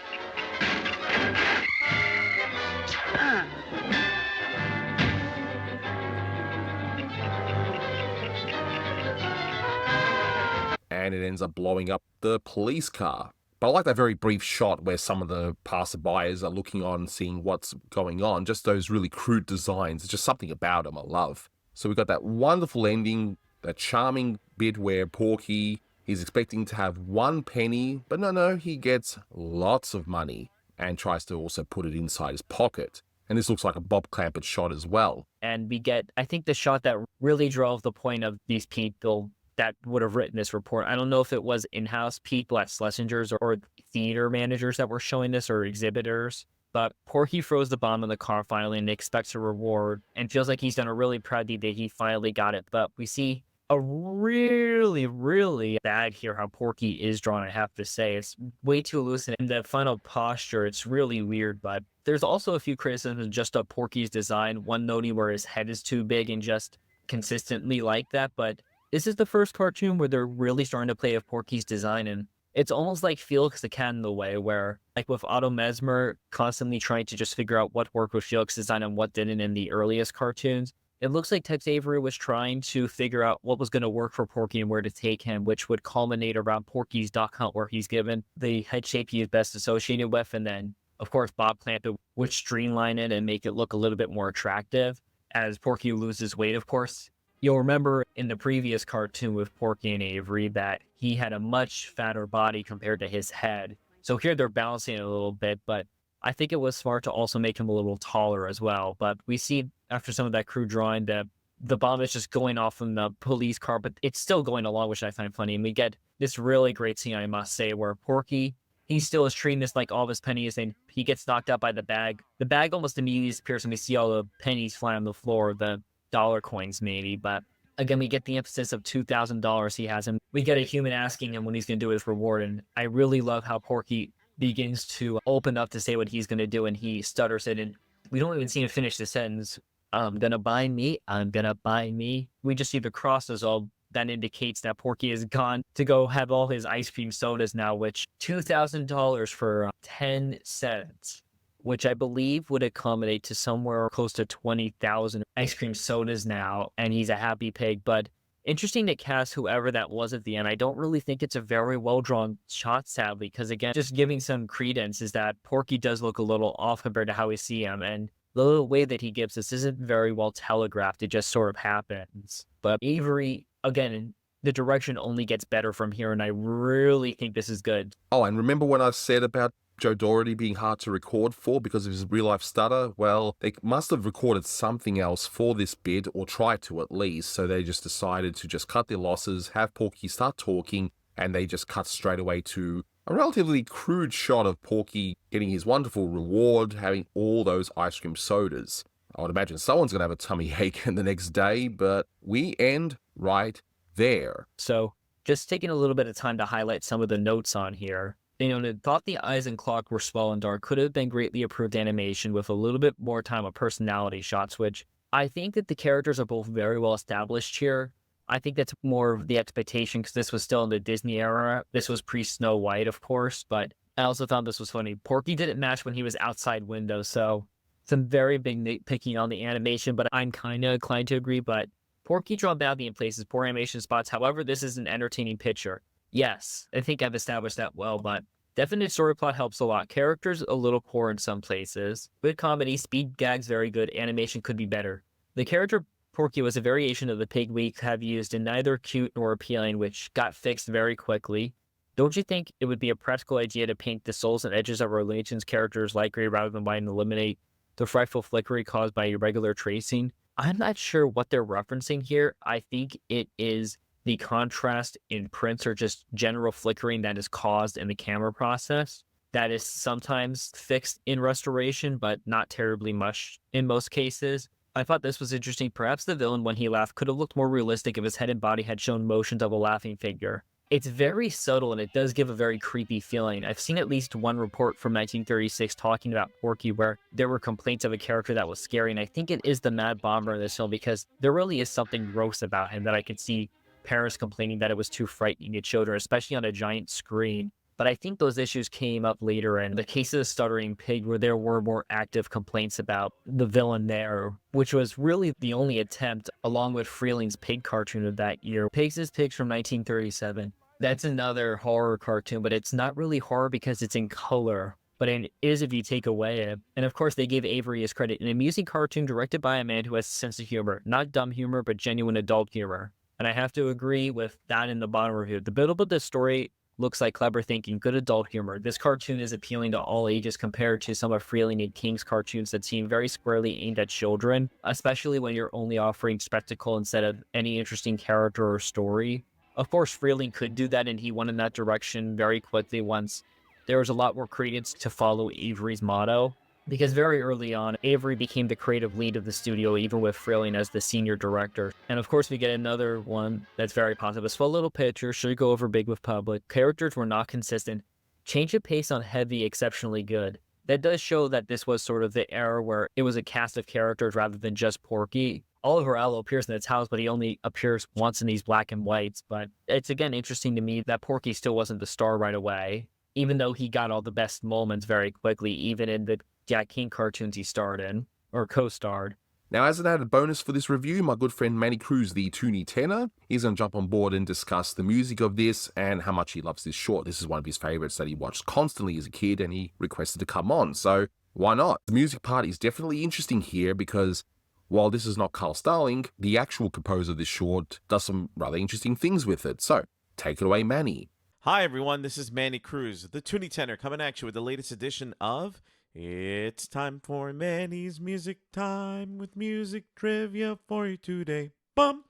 Speaker 1: And it ends up blowing up the police car. But I like that very brief shot where some of the passerbyers are looking on, seeing what's going on. Just those really crude designs. It's just something about them I love. So we've got that wonderful ending, that charming bit where Porky is expecting to have 1 penny, but no, he gets lots of money and tries to also put it inside his pocket. And this looks like a Bob Clampett shot as well.
Speaker 2: And we get, I think, the shot that really drove the point of these people that would have written this report. I don't know if it was in-house people at Schlesinger's or theater managers that were showing this or exhibitors, but Porky throws the bomb in the car finally and expects a reward and feels like he's done a really proud deed that he finally got it. But we see a really, really bad here how Porky is drawn, I have to say. It's way too loose, and the final posture, it's really weird, but there's also a few criticisms just of Porky's design, one noting where his head is too big and just consistently like that, but this is the first cartoon where they're really starting to play with Porky's design, and it's almost like Felix the Cat in the way, where, like with Otto Mesmer constantly trying to just figure out what worked with Felix's design and what didn't in the earliest cartoons, it looks like Tex Avery was trying to figure out what was going to work for Porky and where to take him, which would culminate around Porky's duck hunt, where he's given the head shape he is best associated with, and then, of course, Bob Clampett would streamline it and make it look a little bit more attractive as Porky loses weight, of course. You'll remember in the previous cartoon with Porky and Avery that he had a much fatter body compared to his head. So here they're balancing it a little bit, but I think it was smart to also make him a little taller as well. But we see after some of that crude drawing that the bomb is just going off in the police car, but it's still going along, which I find funny. And we get this really great scene, I must say, where Porky, he still is treating this like all of his pennies, and he gets knocked out by the bag. The bag almost immediately disappears, and we see all the pennies fly on the floor, the dollar coins maybe, but again, we get the emphasis of $2,000 he has, and we get a human asking him when he's going to do his reward, and I really love how Porky begins to open up to say what he's going to do, and he stutters it, and we don't even see him finish the sentence. I'm going to buy me. We just see the crosses all that indicates that Porky is gone to go have all his ice cream sodas now, which $2,000 for 10 cents. Which I believe would accommodate to somewhere close to 20,000 ice cream sodas now, and he's a happy pig. But interesting to cast whoever that was at the end. I don't really think it's a very well-drawn shot, sadly, because again, just giving some credence is that Porky does look a little off compared to how we see him, and the little way that he gives this isn't very well telegraphed. It just sort of happens. But Avery, again, the direction only gets better from here, and I really think this is good.
Speaker 1: Oh, and remember when I said about Joe Dougherty being hard to record for because of his real-life stutter? Well, they must have recorded something else for this bit, or tried to at least, so they just decided to just cut their losses, have Porky start talking, and they just cut straight away to a relatively crude shot of Porky getting his wonderful reward, having all those ice cream sodas. I would imagine someone's going to have a tummy ache the next day, but we end right there.
Speaker 2: So, just taking a little bit of time to highlight some of the notes on here. They noted, thought the eyes and clock were small and dark, could have been greatly improved animation with a little bit more time of personality shots, which I think that the characters are both very well established here. I think that's more of the expectation because this was still in the Disney era. This was pre-Snow White, of course, but I also found this was funny. Porky didn't match when he was outside window, so some very big nitpicking on the animation, but I'm kind of inclined to agree, but Porky drawn badly in places, poor animation spots. However, this is an entertaining picture. Yes, I think I've established that well, but definite story plot helps a lot. Characters a little poor in some places. Good comedy, speed gags very good, animation could be better. The character Porky was a variation of the pig we have used in neither cute nor appealing, which got fixed very quickly. Don't you think it would be a practical idea to paint the soles and edges of our Legion's characters light gray rather than white and eliminate the frightful flickering caused by irregular tracing? I'm not sure what they're referencing here. I think it is the contrast in prints or just general flickering that is caused in the camera process. That is sometimes fixed in restoration, but not terribly much in most cases. I thought this was interesting. Perhaps the villain, when he laughed, could have looked more realistic if his head and body had shown motions of a laughing figure. It's very subtle, and it does give a very creepy feeling. I've seen at least one report from 1936 talking about Porky where there were complaints of a character that was scary, and I think it is the Mad Bomber in this film because there really is something gross about him that I could see parents complaining that it was too frightening to children, especially on a giant screen. But I think those issues came up later in the case of the Stuttering Pig, where there were more active complaints about the villain there, which was really the only attempt, along with Freeling's Pig cartoon of that year. Pigs is Pigs from 1937. That's another horror cartoon, but it's not really horror because it's in color. But it is if you take away it. And of course, they gave Avery his credit. An amusing cartoon directed by a man who has a sense of humor. Not dumb humor, but genuine adult humor. And I have to agree with that in the bottom review. The build-up of this story looks like clever thinking, good adult humor. This cartoon is appealing to all ages compared to some of Freeling and King's cartoons that seem very squarely aimed at children, especially when you're only offering spectacle instead of any interesting character or story. Of course, Freeling could do that, and he went in that direction very quickly once there was a lot more credence to follow Avery's motto. Because very early on, Avery became the creative lead of the studio, even with Freeling as the senior director. And of course, we get another one that's very positive. A swell little picture, should go over big with public. Characters were not consistent. Change of pace on heavy, exceptionally good. That does show that this was sort of the era where it was a cast of characters rather than just Porky. Oliver Allo appears in its house, but he only appears once in these black and whites. But it's again interesting to me that Porky still wasn't the star right away, even though he got all the best moments very quickly, even in the Jack King cartoons he starred in, or co-starred.
Speaker 1: Now, as an added bonus for this review, my good friend Manny Cruz, the Toonie tenor, is going to jump on board and discuss the music of this and how much he loves this short. This is one of his favorites that he watched constantly as a kid, and he requested to come on, so why not? The music part is definitely interesting here because while this is not Carl Starling, the actual composer of this short does some rather interesting things with it. So, take it away, Manny.
Speaker 6: Hi, everyone. This is Manny Cruz, the Toonie tenor, coming at you with the latest edition of It's Time for Manny's Music Time with music trivia for you today. Bum!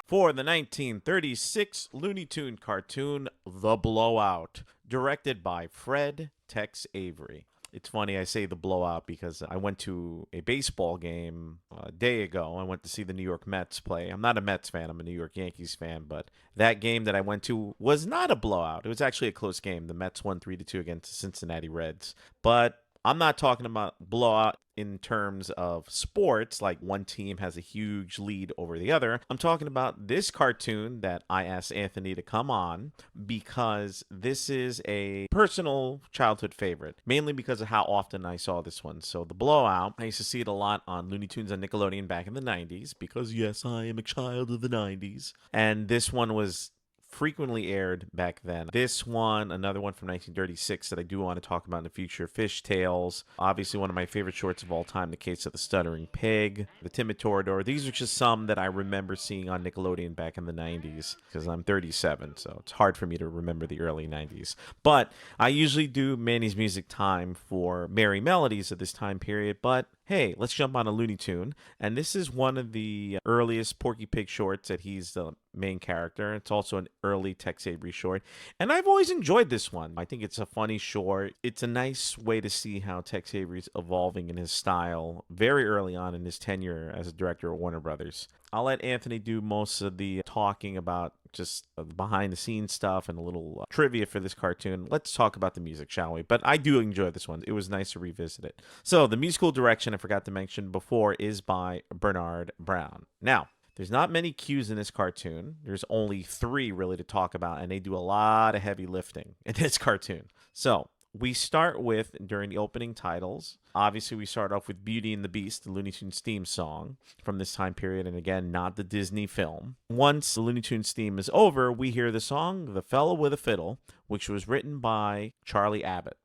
Speaker 6: For the 1936 Looney Tune cartoon, The Blowout, directed by Fred Tex Avery. It's funny I say The Blowout because I went to a baseball game a day ago. I went to see the New York Mets play. I'm not a Mets fan. I'm a New York Yankees fan. But that game that I went to was not a blowout. It was actually a close game. The Mets won 3-2 against the Cincinnati Reds. But I'm not talking about blowout in terms of sports, like one team has a huge lead over the other. I'm talking about this cartoon that I asked Anthony to come on because this is a personal childhood favorite, mainly because of how often I saw this one. So The Blowout, I used to see it a lot on Looney Tunes on Nickelodeon back in the 90s because, yes, I am a child of the 90s. And this one was frequently aired back then. This one, another one from 1936 that I do want to talk about in the future, Fishtails, obviously one of my favorite shorts of all time, The Case of the Stuttering Pig, The Timid Toreador. These are just some that I remember seeing on Nickelodeon back in the 90s because I'm 37, so it's hard for me to remember the early 90s. But I usually do Manny's Music Time for Merry Melodies at this time period, but hey, let's jump on a Looney Tune. And this is one of the earliest Porky Pig shorts that he's the main character. It's also an early Tex Avery short. And I've always enjoyed this one. I think it's a funny short. It's a nice way to see how Tex Avery's evolving in his style very early on in his tenure as a director at Warner Brothers. I'll let Anthony do most of the talking about just the behind-the-scenes stuff and a little trivia for this cartoon. Let's talk about the music, shall we? But I do enjoy this one. It was nice to revisit it. So the musical direction I forgot to mention before is by Bernard Brown. Now, there's not many cues in this cartoon. There's only 3 really to talk about, and they do a lot of heavy lifting in this cartoon. So we start with, during the opening titles, obviously we start off with Beauty and the Beast, the Looney Tunes theme song from this time period, and again, not the Disney film. Once the Looney Tunes theme is over, we hear the song, The Fellow with a Fiddle, which was written by Charlie Abbott.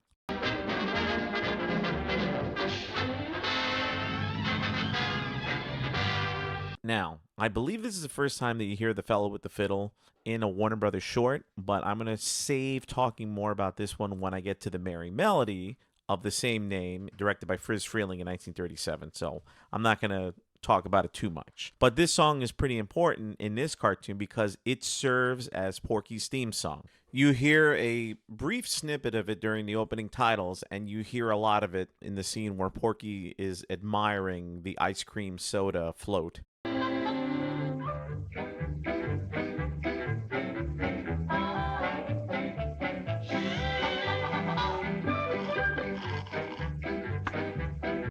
Speaker 6: Now, I believe this is the first time that you hear The Fellow with the Fiddle in a Warner Brothers short, but I'm going to save talking more about this one when I get to the Merry Melody of the same name, directed by Friz Freleng in 1937, so I'm not going to talk about it too much. But this song is pretty important in this cartoon because it serves as Porky's theme song. You hear a brief snippet of it during the opening titles, and you hear a lot of it in the scene where Porky is admiring the ice cream soda float.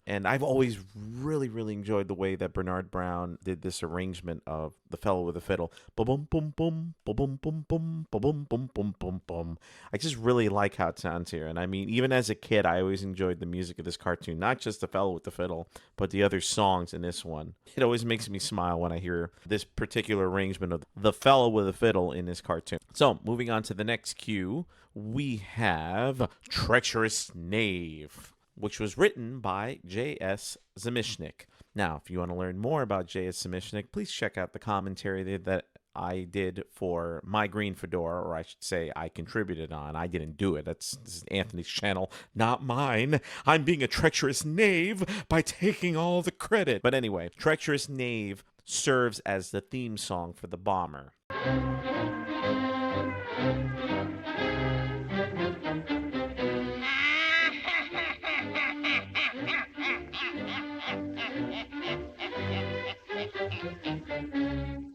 Speaker 6: And I've always really, really enjoyed the way that Bernard Brown did this arrangement of The Fellow with the Fiddle. Ba-bum, bum, bum, ba-bum, bum, bum, ba-bum, bum, bum, bum, bum. I just really like how it sounds here. And I mean, even as a kid, I always enjoyed the music of this cartoon, not just The Fellow with the Fiddle, but the other songs in this one. It always makes me smile when I hear this particular arrangement of The Fellow with the Fiddle in this cartoon. So, moving on to the next cue, we have Treacherous Knave, which was written by J.S. Zemishnik. Now, if you want to learn more about J.S. Zemishnik, please check out the commentary that I did for My Green Fedora, or I should say I contributed on. I didn't do it. This is Anthony's channel, not mine. I'm being a treacherous knave by taking all the credit. But anyway, Treacherous Knave serves as the theme song for The Bomber.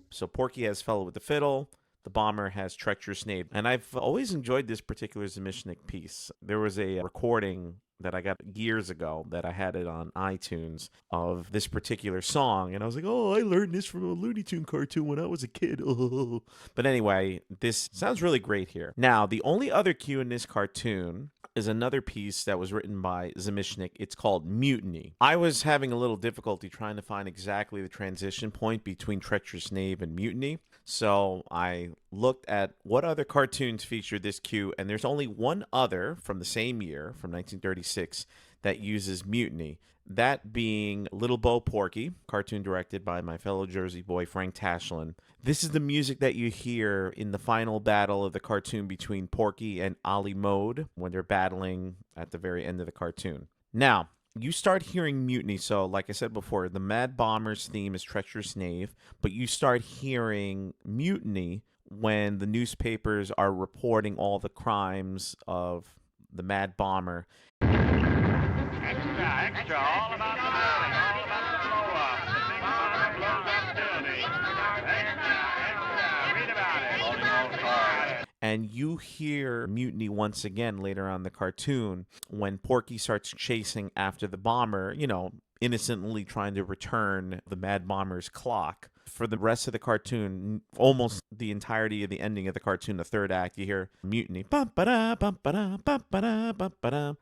Speaker 6: So Porky has Fellow with the Fiddle, the Bomber has Treacherous Knave. And I've always enjoyed this particular Zemishnik piece. There was a recording that I got years ago that I had it on iTunes of this particular song. And I was like, oh, I learned this from a Looney Tune cartoon when I was a kid. Oh. But anyway, this sounds really great here. Now, the only other cue in this cartoon is another piece that was written by Zemishnik. It's called Mutiny. I was having a little difficulty trying to find exactly the transition point between Treacherous Knave and Mutiny. So I looked at what other cartoons feature this cue, and there's only one other from the same year, from 1936, that uses Mutiny. That being Little Bo Porky, cartoon directed by my fellow Jersey boy Frank Tashlin. This is the music that you hear in the final battle of the cartoon between Porky and Ali Mode when they're battling at the very end of the cartoon. Now, you start hearing Mutiny. So, like I said before, the Mad Bomber's theme is Treacherous Knave, but you start hearing Mutiny when the newspapers are reporting all the crimes of the Mad Bomber.
Speaker 5: Extra, extra, all about the building, all about the blow-up. The big bomber blows up building. Extra, read about it.
Speaker 6: And you hear Mutiny once again later on in the cartoon when Porky starts chasing after the bomber, innocently trying to return the Mad Bomber's clock. For the rest of the cartoon, almost the entirety of the ending of the cartoon, the third act, you hear Mutiny. Bum-ba-da, bum-ba-da, bum-ba-da, bum-ba-da.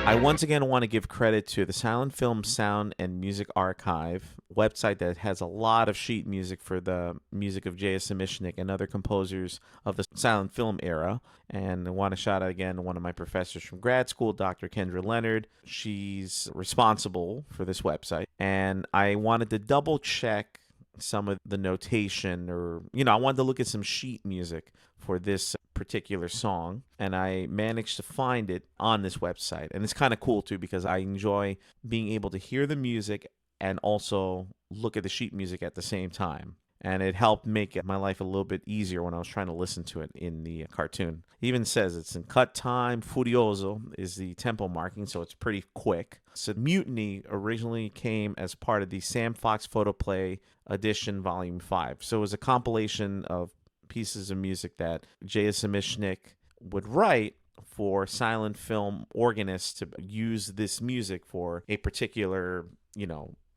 Speaker 6: I once again want to give credit to the Silent Film Sound and Music Archive website that has a lot of sheet music for the music of J.S. Zemishnik and other composers of the silent film era. And I want to shout out again to one of my professors from grad school, Dr. Kendra Leonard. She's responsible for this website. And I wanted to double check some of the notation, or I wanted to look at some sheet music for this particular song, and I managed to find it on this website. And it's kind of cool too, because I enjoy being able to hear the music and also look at the sheet music at the same time. And it helped make my life a little bit easier when I was trying to listen to it in the cartoon. It even says it's in cut time. Furioso is the tempo marking, so it's pretty quick. So Mutiny originally came as part of the Sam Fox Photoplay Edition Volume 5. So it was a compilation of pieces of music that J.S. Zemishnik would write for silent film organists to use this music for a particular,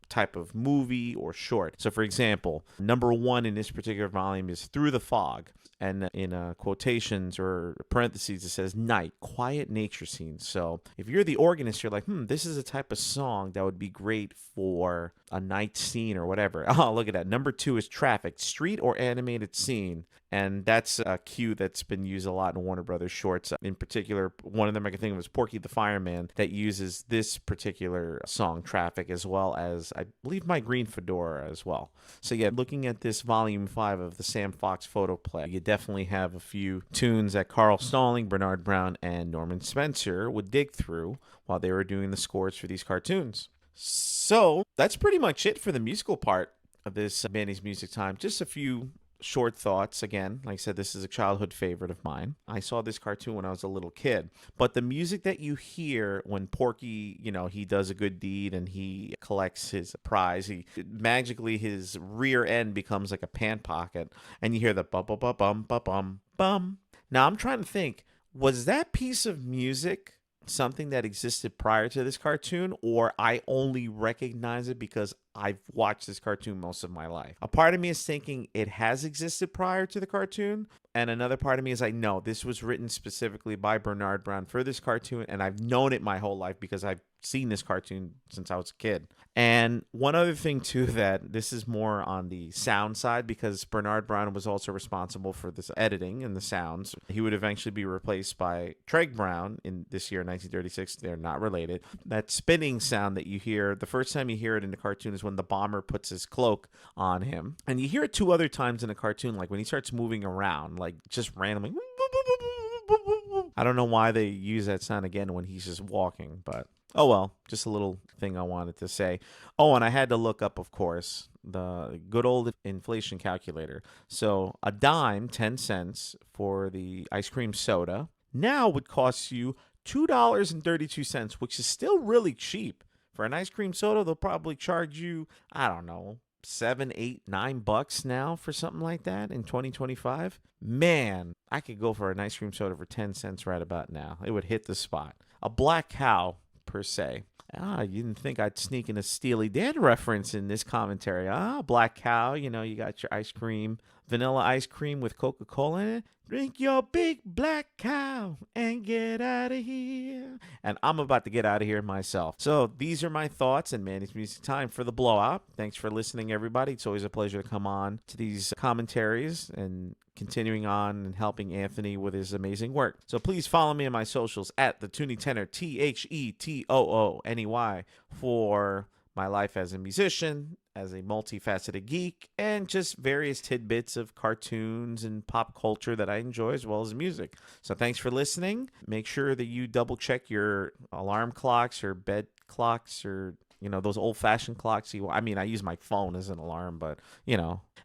Speaker 6: type of movie or short. So for example, number 1 in this particular volume is Through the Fog, and in quotations or parentheses it says night, quiet nature scenes. So if you're the organist, you're like, this is a type of song that would be great for a night scene or whatever. Oh, look at that. Number 2 is Traffic, street or animated scene. And that's a cue that's been used a lot in Warner Brothers shorts. In particular, one of them I can think of is Porky the Fireman, that uses this particular song, Traffic, as well as, I believe, My Green Fedora as well. So yeah, looking at this Volume 5 of the Sam Fox Photoplay, you definitely have a few tunes that Carl Stalling, Bernard Brown, and Norman Spencer would dig through while they were doing the scores for these cartoons. So that's pretty much it for the musical part of this Manny's Music Time. Just a few short thoughts. Again, like I said, this is a childhood favorite of mine. I saw this cartoon when I was a little kid. But the music that you hear when Porky, he does a good deed and he collects his prize, magically his rear end becomes like a pant pocket, and you hear the bum bum bum bum bum bum bum. Now I'm trying to think, was that piece of music something that existed prior to this cartoon, or I only recognize it because I've watched this cartoon most of my life? A part of me is thinking it has existed prior to the cartoon, and another part of me is like, no, this was written specifically by Bernard Brown for this cartoon, and I've known it my whole life because I've seen this cartoon since I was a kid. And one other thing too, that this is more on the sound side, because Bernard Brown was also responsible for this editing and the sounds. He would eventually be replaced by Treg Brown in this year, 1936. They're not related. That spinning sound that you hear, the first time you hear it in the cartoon is when the bomber puts his cloak on him. And you hear it 2 other times in the cartoon, like when he starts moving around, like just randomly. I don't know why they use that sound again when he's just walking, but oh well, just a little thing I wanted to say. Oh, and I had to look up, of course, the good old inflation calculator. So a dime, 10 cents for the ice cream soda, now would cost you $2.32, which is still really cheap. For an ice cream soda, they'll probably charge you, I don't know, $7, $8, $9 now for something like that in 2025. Man, I could go for an ice cream soda for 10 cents right about now. It would hit the spot. A black cow, per se. You didn't think I'd sneak in a Steely Dan reference in this commentary. Black cow, you got your ice cream, vanilla ice cream with Coca-Cola in it. Drink your big black cow and get out of here. And I'm about to get out of here myself. So these are my thoughts and Manny's Music Time for the Blowout. Thanks for listening, everybody. It's always a pleasure to come on to these commentaries and continuing on and helping Anthony with his amazing work. So please follow me on my socials at the Toonie Tenor, TheTooney, for my life as a musician, as a multifaceted geek, and just various tidbits of cartoons and pop culture that I enjoy, as well as music. So thanks for listening. Make sure that you double check your alarm clocks or bed clocks, or those old-fashioned clocks. I use my phone as an alarm, but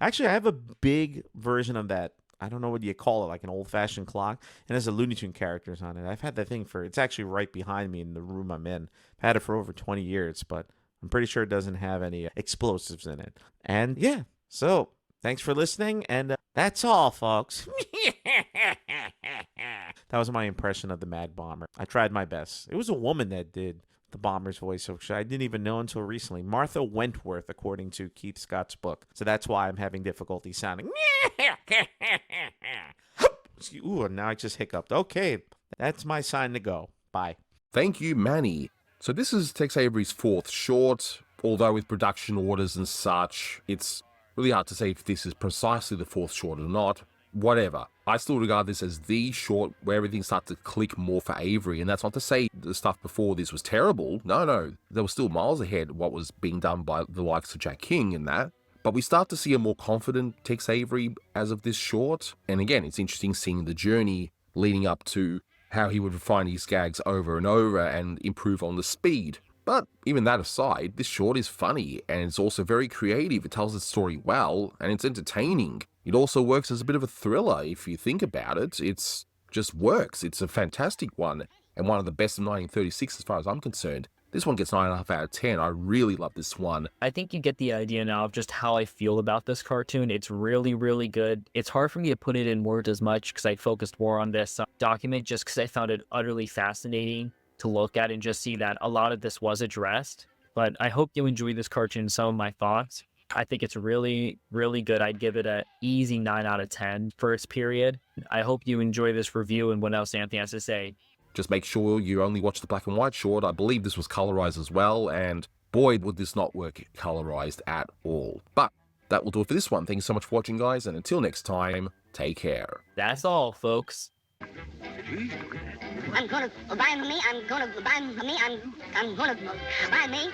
Speaker 6: actually I have a big version of that. I don't know what you call it, like an old-fashioned clock, and it has a Looney Tune characters on it. I've had that thing it's actually right behind me in the room I'm in. I've had it for over 20 years, but I'm pretty sure it doesn't have any explosives in it. And yeah, so thanks for listening, and that's all, folks. That was my impression of the Mad Bomber. I tried my best. It was a woman that did the Bomber's voice, which I didn't even know until recently. Martha Wentworth, according to Keith Scott's book. So that's why I'm having difficulty sounding. Ooh, now I just hiccuped. Okay, that's my sign to go. Bye.
Speaker 1: Thank you, Manny. So this is Tex Avery's 4th short, although with production orders and such, it's really hard to say if this is precisely the 4th short or not. Whatever. I still regard this as the short where everything starts to click more for Avery, and that's not to say the stuff before this was terrible. No, there was still miles ahead what was being done by the likes of Jack King and that. But we start to see a more confident Tex Avery as of this short, and again, it's interesting seeing the journey leading up to how he would refine his gags over and over and improve on the speed. But even that aside, this short is funny, and it's also very creative. It tells its story well, and it's entertaining. It also works as a bit of a thriller if you think about it. It's just works. It's a fantastic one, and one of the best of 1936 as far as I'm concerned. This one gets 9.5 out of 10. I really love this one.
Speaker 2: I think you get the idea now of just how I feel about this cartoon. It's really, really good. It's hard for me to put it in words as much because I focused more on this document just because I found it utterly fascinating to look at and just see that a lot of this was addressed. But I hope you enjoy this cartoon, some of my thoughts. I think it's really, really good. I'd give it an easy 9 out of 10 for its period. I hope you enjoy this review and what else Anthony has to say.
Speaker 1: Just make sure you only watch the black and white short. I believe this was colorized as well, and boy, would this not work colorized at all. But that will do it for this one. Thank you so much for watching, guys, and until next time, take care.
Speaker 2: That's all, folks.
Speaker 3: I'm gonna buy me. I'm gonna buy me. I'm gonna buy me.